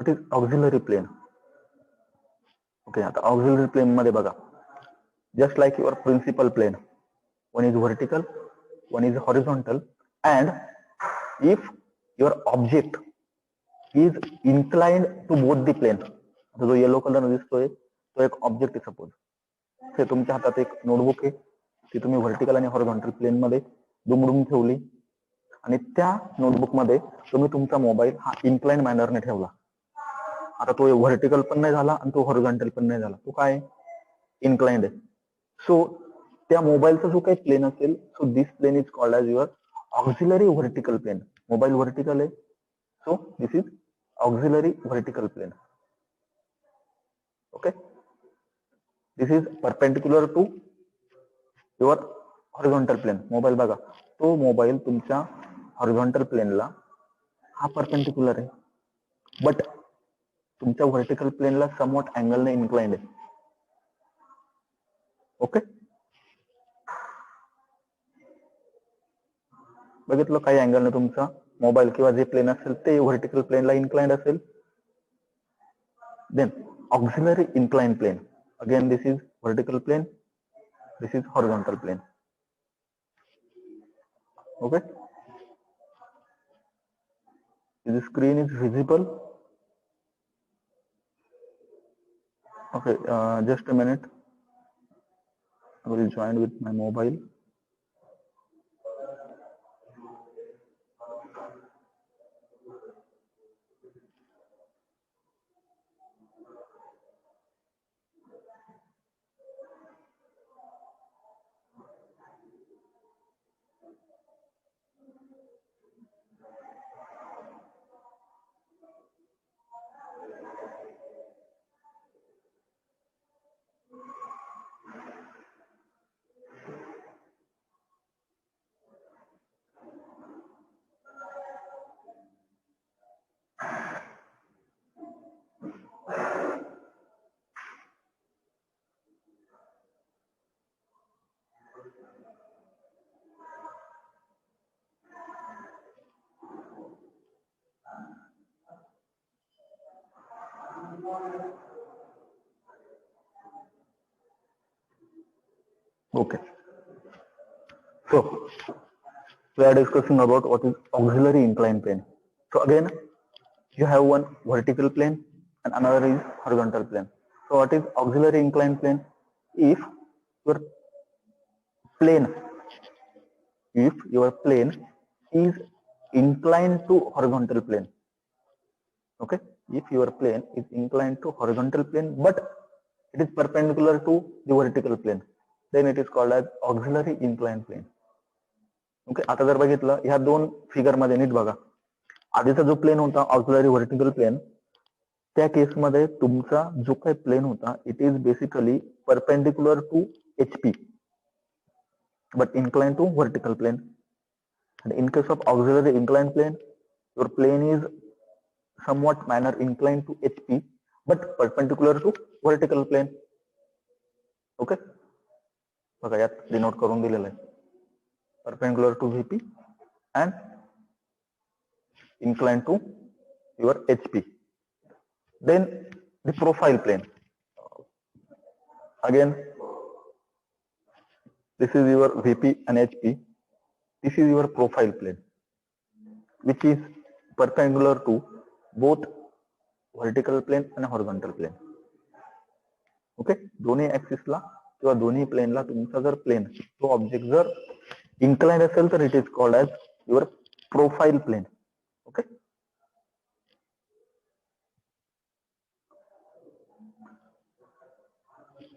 What is auxiliary plane? Okay, आता auxiliary plane मध्ये बघा, just like your principal plane, one is vertical, one is horizontal, and if your object is inclined to both the plane, आता जो yellow colour दिसतोय तो एक object आहे. Suppose हे तुमच्या हातात एक नोटबुक आहे, ती तुम्ही व्हर्टिकल आणि हॉरिझॉन्टल प्लेन मध्ये दुमडून ठेवली आणि त्या नोटबुक मध्ये तुम्ही तुमचा मोबाईल हा इन्क्लाइंड मॅनरने ठेवला. आता तो व्हर्टिकल पण नाही झाला आणि तो हॉरिझॉन्टल पण नाही झाला, तो काय इन्क्लाइंड आहे. सो त्या मोबाईलचा जो काही प्लेन असेल, so this plane is called as your auxiliary vertical plane. Mobile vertical आहे, so this is auxiliary vertical plane. Okay, this is perpendicular to your horizontal plane. Mobile बघा, तो मोबाईल तुमच्या हॉरिझॉन्टल प्लेनला हा परपेंडिक्युलर आहे, but तुमच्या vertical प्लेनला somewhat अँगलने इन्क्लाइंड आहे. ओके, बघितलं, काही अँगलने तुमचा मोबाईल किंवा जे प्लेन असेल ते व्हर्टिकल प्लेनला इन्क्लाइंड असेल. Then auxiliary inclined plane, again this is vertical plane, this is horizontal plane. Okay, the screen is visible. Okay, just a minute, I will join with my mobile. Okay, so we are discussing about what is auxiliary inclined plane. So again, you have one vertical plane and another is horizontal plane. So what is auxiliary inclined plane? If your plane, if your plane is inclined to horizontal plane. Okay, if your plane is inclined to horizontal plane but it is perpendicular to the vertical plane, then it is called as auxiliary inclined plane. Okay, आता जर बघितलं ह्या दोन figure मध्ये नीट बघा, आधीचा जो plain होता ऑक्झिलरी व्हर्टिकल प्लेन, त्या केस मध्ये तुमचा जो काही प्लेन होता it is basically perpendicular to HP but inclined to vertical plane. And in case of auxiliary inclined plane, your plane is somewhat manner inclined to HP but perpendicular to vertical plane. Okay, बघा यात denote करून दिलेलं आहे, perpendicular to VP and inclined to your HP. Then the profile plane, again this is your VP and HP, this is your profile plane which is perpendicular to both vertical plane and horizontal plane. Okay, दोन्ही ऍक्सिसला किंवा दोन्ही प्लेनला तुमचा जर plain तो object जर inclined असेल तर it is called as your profile plane. Okay,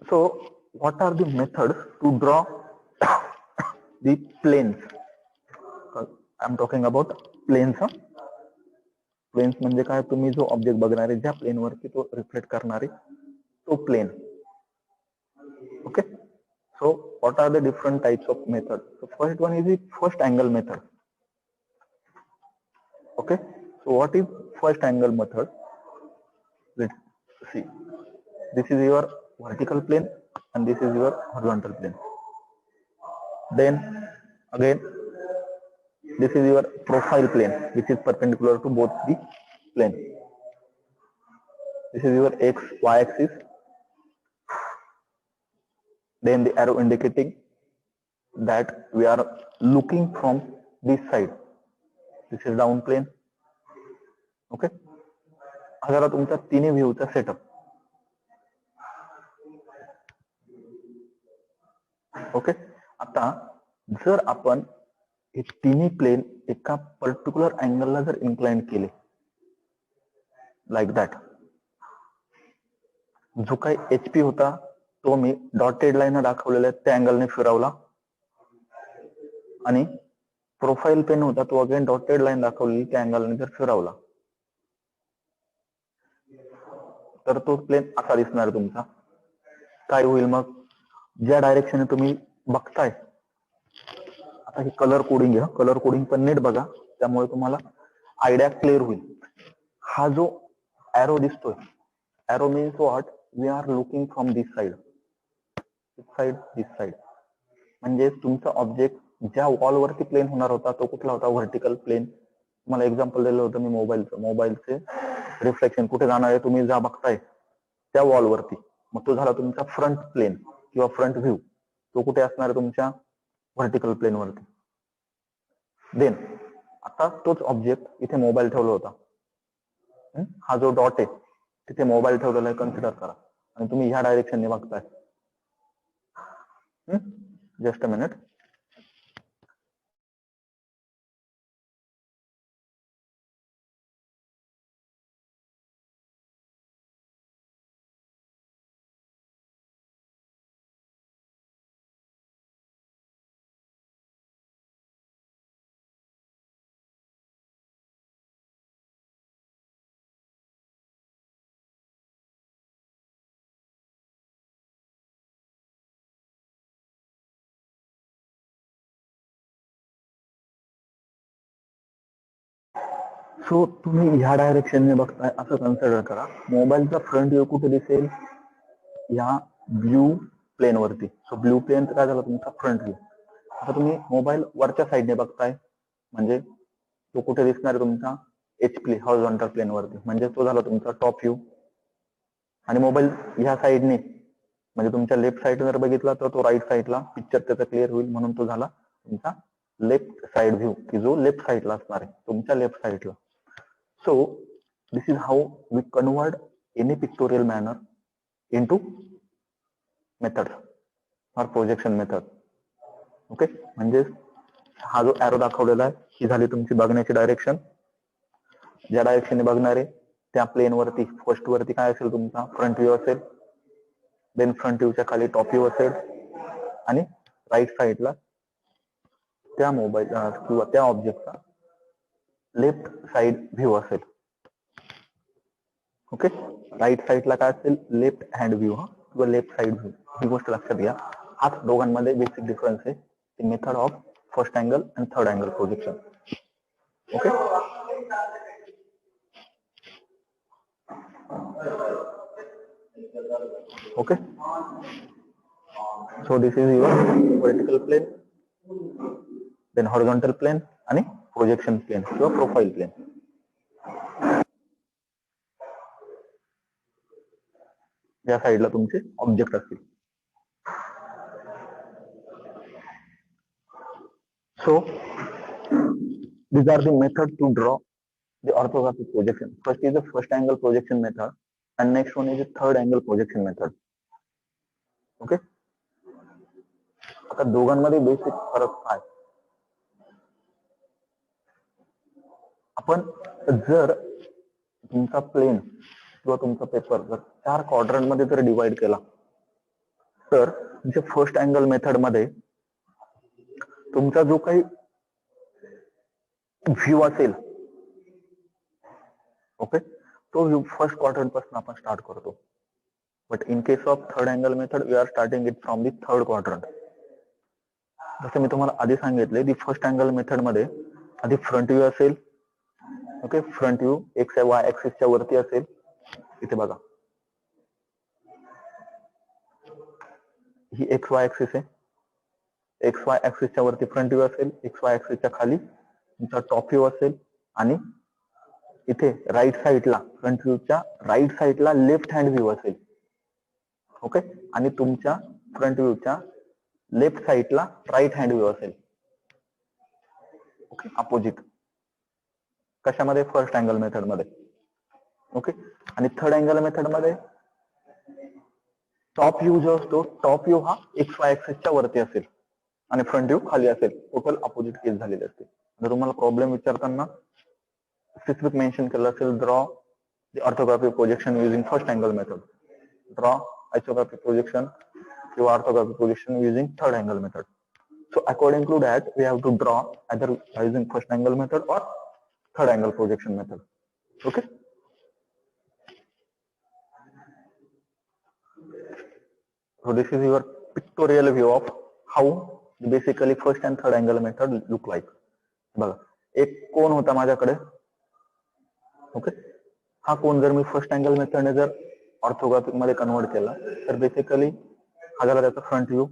so what are the methods to draw the planes? I am talking about planes. Planes म्हणजे काय, तुम्ही जो ऑब्जेक्ट बघणार आहे ज्या प्लेन वरती तो रिफ्लेक्ट करणार आहे तो plain. Okay, so what are the different types of methods? So first one is the first angle method. Okay, so what is first angle method? Let's see, this is your vertical plane and this is your horizontal plane. Then again this is your profile plane which is perpendicular to both the plane. This is your x y axis, then the arrow indicating that we are looking from this side. This is down plane. Okay, हा झाला तुमचा तिन्ही व्ह्यूचा setup. Okay, आता जर आपण हे तिन्ही plain एका पर्टिक्युलर अँगलला जर इन्क्लाइन केले लाईक दॅट, जो काही HP होता तो मी डॉटेड लाईन दाखवलेल्या त्या अँगलने फिरवला, आणि प्रोफाईल पेन होता तो अगेन डॉटेड लाईन दाखवलेली त्या अँगलने जर फिरवला, तर तो प्लेन असा दिसणार तुमचा. काय होईल मग, ज्या डायरेक्शनने तुम्ही बघताय, आता हे कलर कोडिंग आहे, कलर कोडिंग पण नीट बघा, त्यामुळे तुम्हाला आयडिया क्लिअर होईल. हा जो एरो दिसतोय, arrow means what, we are looking from this side, this side. म्हणजे तुमचा ऑब्जेक्ट ज्या वॉल वरती प्लेन होणार होता तो कुठला होता, व्हर्टिकल प्लेन. तुम्हाला एक्झाम्पल दिलं होतं मी मोबाईलचे रिफ्लेक्शन कुठे जाणार आहे, तुम्ही जा बघताय त्या वॉल वरती, मग तो झाला तुमचा फ्रंट प्लेन किंवा फ्रंट व्ह्यू. तो कुठे असणार आहे, तुमच्या व्हर्टिकल प्लेन वरती. देन आता तोच ऑब्जेक्ट इथे मोबाईल ठेवला होता, हा जो डॉट आहे तिथे मोबाईल ठेवलेला आहे कन्सिडर करा, आणि तुम्ही ह्या डायरेक्शनने बघताय. Just a minute. सो तुम्ही ह्या डायरेक्शनने बघताय असं कन्सिडर करा. मोबाईलचा फ्रंट व्ह्यू कुठे दिसेल, या ब्ल्यू प्लेन वरती. सो ब्ल्यू प्लेन काय झाला तुमचा फ्रंट व्ह्यू. आता तुम्ही मोबाईल वरच्या साईडने बघताय, म्हणजे तो कुठे दिसणार तुमचा HP हॉरिझॉन्टल प्लेन वरती, म्हणजे तो झाला तुमचा टॉप व्ह्यू. आणि मोबाईल ह्या साईडने म्हणजे तुमच्या लेफ्ट साईड जर बघितला तर तो राईट साईडला पिक्चर त्याचा क्लिअर होईल, म्हणून तो झाला तुमचा लेफ्ट साइड व्ह्यू, की जो लेफ्ट साईडला असणार आहे तुमच्या लेफ्ट साईडला. So this is how we convert any pictorial manner into methods or projection method. Okay, म्हणजे हा जो एरो दाखवलेला आहे ही झाली तुमची बघण्याची डायरेक्शन. ज्या डायरेक्शनने बघणार आहे त्या प्लेन वरती फर्स्ट वरती काय असेल तुमचा फ्रंट व्ह्यू असेल, देन फ्रंट व्ह्यूच्या खाली टॉप व्ह्यू असेल, आणि राईट साईडला त्या मोबाईल किंवा त्या ऑब्जेक्टचा लेफ्ट साइड व्ह्यू असेल. ओके, राईट साइडला काय असेल, लेफ्ट हँड व्ह्यू किंवा लेफ्ट साइड व्ह्यू. ही गोष्ट लक्षात घ्या. हाच दोघांमध्ये बेसिक डिफरन्स आहे, the method of first angle and third angle projection. Okay, okay. So this is your vertical plane, then horizontal plane आणि प्रोजेक्शन प्लेन किंवा प्रोफाईल प्लेन. या साईडला तुमचे ऑब्जेक्ट असतील. So these are the method to draw the orthographic projection. First is the first angle projection method, and next one is the third angle projection method. Okay. आता दोघांमध्ये basic फरक काय, आपण जर तुमचा प्लेन किंवा तुमचा पेपर जर 4 क्वाड्रंट मध्ये जर डिवाइड केला, तर तुमच्या फर्स्ट अँगल मेथड मध्ये तुमचा जो काही व्ह्यू असेल, ओके, तो व्ह्यू फर्स्ट क्वाड्रंट पासून आपण स्टार्ट करतो. But in case of third angle method we are starting it from the third quadrant. जसं मी तुम्हाला आधी सांगितले, दी फर्स्ट अँगल मेथड मध्ये आधी फ्रंट व्ह्यू असेल. Okay, front view X Y ऍक्सिसच्या वरती असेल. इथे बघा, ही एक्स वाय ऍक्सिस आहे. एक्स वाय ऍक्सिसच्या वरती फ्रंट व्ह्यू असेल, एक्स वाय ऍक्सिसच्या खाली तुमचा टॉप व्ह्यू असेल, आणि इथे राईट साईडला फ्रंट व्ह्यूच्या राईट साईडला लेफ्ट हँड व्ह्यू असेल. ओके, आणि तुमच्या फ्रंट व्ह्यूच्या लेफ्ट साईडला राईट हँड व्ह्यू असेल. Okay, opposite. कशामध्ये? फर्स्ट अँगल मेथड मध्ये. ओके, आणि थर्ड अँगल मेथड मध्ये टॉप व्ह्यू जो असतो, टॉप व्ह्यू हा XY ऍक्सिसच्या वरती असेल आणि फ्रंट व्ह्यू खाली असेल. टोटल अपोजिट केस झालेले असते. जर तुम्हाला प्रॉब्लेम विचारताना स्पेसिफिक मेन्शन केलं असेल, draw the orthographic projection using first angle method, draw isographic projection किंवा orthographic projection using third angle method. So according to that, we have to draw either using first angle method or third angle projection method. Okay. So this is your pictorial view of how basically first and third angle method look like. बघा, एक कोन होता माझ्याकडे. Okay, हा कोन जर मी first angle मेथडने जर orthographic मध्ये convert केला तर बेसिकली हा झाला त्याचा फ्रंट व्ह्यू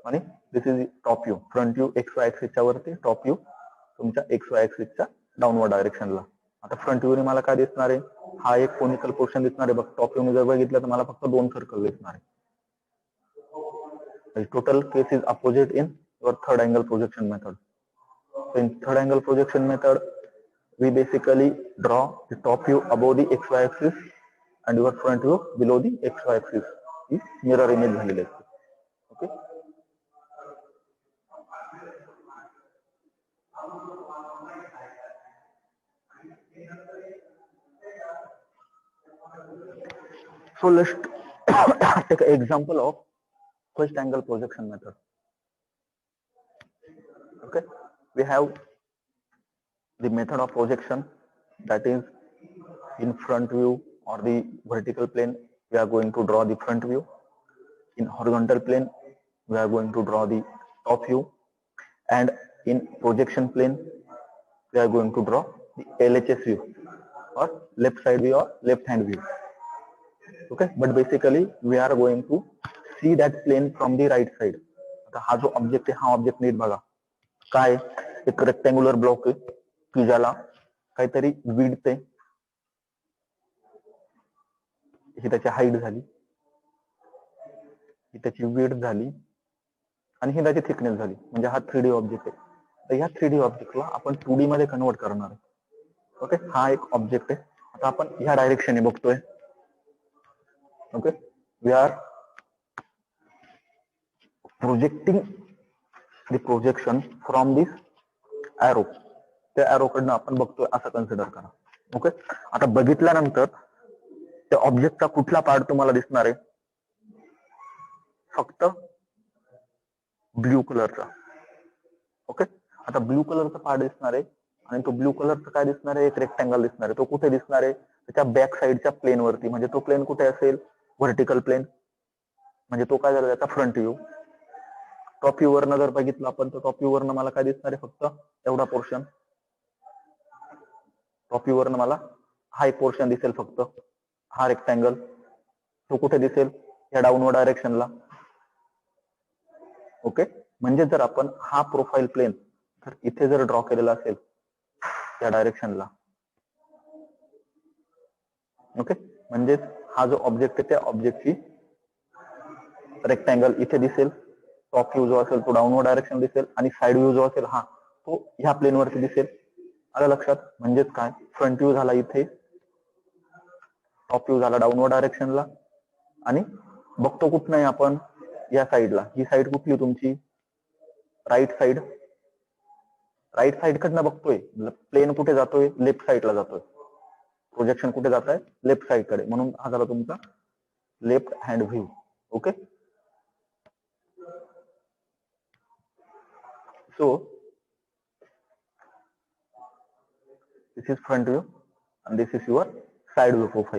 आणि this is top view. Front view XY ऍक्सिसच्या वरती, टॉप व्ह्यू तुमच्या XY ऍक्सिसच्या डाऊनवर्ड डायरेक्शनला. आता फ्रंट व्ह्यूने मला काय दिसणार आहे? हा एक कोनिकल पोर्शन दिसणार आहे बघ. टॉप व्ह्यूने जर बघितलं तर मला फक्त 2 सर्कल दिसणार आहे. Total case is opposite in your third angle projection method. In third angle projection method we basically draw the top view above the XY axis and your front view below the XY axis. He mirror image झालेली असते. Okay, so let's take an example of first angle projection method. Okay, we have the method of projection, that is in front view or the vertical plane we are going to draw the front view. In horizontal plane we are going to draw the top view, and in projection plane we are going to draw the LHS view or left side view or left hand view. Okay, but basically we are going to see that plane from the right side. आता हा जो object आहे, हा object नीट बघा. काय? एक rectangular block आहे की ज्याला काहीतरी विड्थ आहे, ही त्याची हाईट झाली, ही त्याची विड्थ झाली आणि ही त्याची थिकनेस झाली. म्हणजे हा 3D ऑब्जेक्ट आहे. तर ह्या 3D ऑब्जेक्टला आपण 2D मध्ये कन्वर्ट करणार आहे. ओके, हा एक ऑब्जेक्ट आहे. आता आपण ह्या डायरेक्शनने बघतोय. Okay, we are projecting the projection from this arrow. त्या एरो कडनं आपण बघतोय असं कन्सिडर करा. ओके, आता बघितल्यानंतर त्या ऑब्जेक्टचा कुठला पार्ट तुम्हाला दिसणार आहे? फक्त ब्ल्यू कलरचा. ओके, आता ब्ल्यू कलरचा पार्ट दिसणार आहे आणि तो ब्ल्यू कलरचा काय दिसणार आहे? एक रेक्टँगल दिसणार आहे. तो कुठे दिसणार आहे? त्याच्या बॅक साईडच्या प्लेन वरती. म्हणजे तो प्लेन कुठे असेल? Vertical plane. म्हणजे तो काय झाला? त्याचा फ्रंट व्ह्यू. टॉप व्ह्यू वरनं जर बघितलं आपण तर टॉप व्ह्यू वरनं मला काय दिसणार आहे? फक्त एवढा पोर्शन. टॉप व्ह्यू वरनं मला हा एक पोर्शन दिसेल फक्त, हा रेक्टँगल. तो कुठे दिसेल? या डाऊनवर्ड डायरेक्शनला. ओके, म्हणजे जर आपण हा प्रोफाईल प्लेन तर इथे जर ड्रॉ केलेला असेल या डायरेक्शनला, ओके, म्हणजे हा जो ऑब्जेक्ट आहे त्या ऑब्जेक्टची रेक्टँगल इथे दिसेल. टॉप व्ह्यू जो असेल तो डाऊनवर्ड डायरेक्शन दिसेल आणि साइड व्ह्यू जो असेल हा तो ह्या प्लेन वरती दिसेल. आलं लक्षात? म्हणजेच काय? फ्रंट व्ह्यू झाला इथे, टॉप व्ह्यू झाला डाऊनवर्ड डायरेक्शनला आणि बघतो कुठं नाही आपण? या साईडला. ही साईड कुठली तुमची? Right side. राईट साईड कडनं बघतोय. प्लेन कुठे जातोय? लेफ्ट साईडला जातोय. प्रोजेक्शन कुठे जात आहे? लेफ्ट साईड कडे. म्हणून हा झाला तुमचा left hand view. Okay, so this is front view and this is your side view profile.